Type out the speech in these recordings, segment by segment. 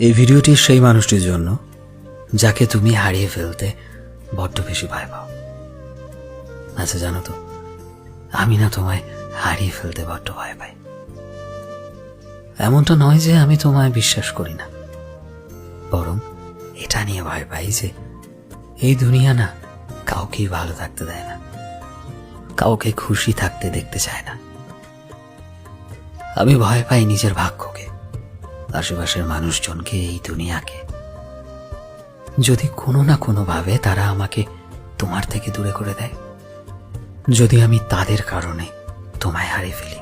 এই ভিডিওটি সেই মানুষটির জন্য যাকে তুমি হারিয়ে ফেলতে বড্ড বেশি ভয় পাও। আচ্ছা জানো তো, আমি না তোমায় হারিয়ে ফেলতে বড্ড ভয় পাই। এমনটা নয় যে আমি তোমায় বিশ্বাস করি না, বরং এটা নিয়ে ভয় পাই যে এই দুনিয়া না কাউকেই ভালো থাকতে দেয় না, কাউকে খুশি থাকতে দেখতে চায় না। আমি ভয় পাই নিজের ভাগ্যকে, আশেপাশের মানুষজনকে, এই দুনিয়াকে। যদি কোনো না কোনোভাবে তারা আমাকে তোমার থেকে দূরে করে দেয়, যদি আমি তাদের কারণে তোমায় হারিয়ে ফেলি।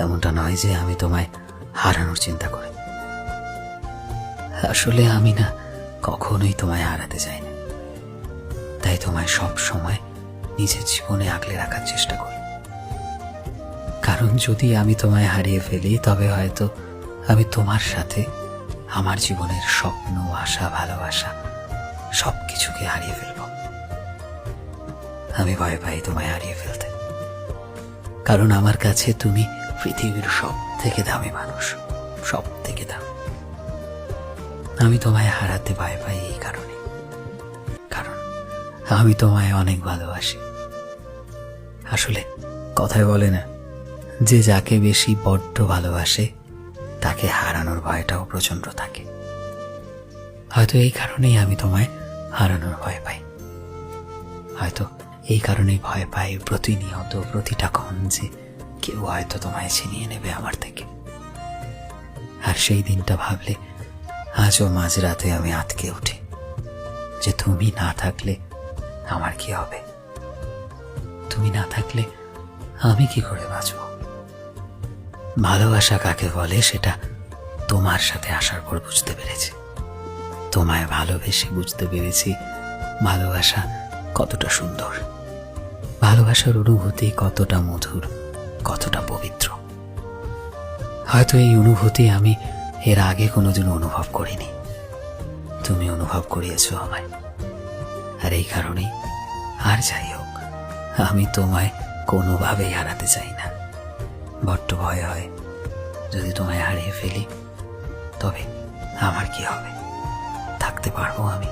এমনটা নয় যে আমি তোমায় হারানোর চিন্তা করি, আসলে আমি না কখনোই তোমায় হারাতে চাই না। তাই তোমায় সব সময় নিজের জীবনে আগলে রাখার চেষ্টা করি। কারণ যদি আমি তোমায় হারিয়ে ফেলি, তবে হয়তো আমি তোমার সাথে আমার জীবনের স্বপ্ন, আশা, ভালোবাসা সবকিছুকে হারিয়ে ফেলব। আমি ভয় পাই তোমায় হারিয়ে ফেলতে, কারণ আমার কাছে তুমি পৃথিবীর সব থেকে দামি মানুষ, সব থেকে দামি। আমি তোমায় হারাতে ভয় পাই এই কারণে, কারণ আমি তোমায় অনেক ভালোবাসি। আসলে কথায় বলে না যে যাকে বেশি বড্ড ভালোবাসে তাকে হারানোর ভয়টাও প্রচন্ড থাকে। হয়তো এই কারণেই আমি তোমায় হারানোর ভয় পাই, হয়তো এই কারণেই ভয় পাই প্রতিনিয়ত, প্রতিটা ক্ষণ যে কেউ হয়তো তোমায় ছিনিয়ে নেবে আমার থেকে। আর সেই দিনটা ভাবলে আজও মাঝরাতে আমি আটকে উঠি যে তুমি না থাকলে আমার কি হবে, তুমি না থাকলে আমি কি করে বাঁচব। ভালোবাসা কাকে বলে সেটা তোমার সাথে আসার পর বুঝতে পেরেছি। তোমায় ভালোবেসে বুঝতে পেরেছি ভালোবাসা কতটা সুন্দর, ভালোবাসার অনুভূতি কতটা মধুর, কতটা পবিত্র। হয়তো এই অনুভূতি আমি এর আগে কোনোদিন অনুভব করিনি, তুমি অনুভব করিয়েছো আমায়। আর এই কারণেই, আর যাই হোক, আমি তোমায় কোনোভাবেই হারাতে চাই না। বড্ড ভয় হয় যদি তোমায় হারিয়ে ফেলি, তবে আমার কি হবে, থাকতে পারবো আমি?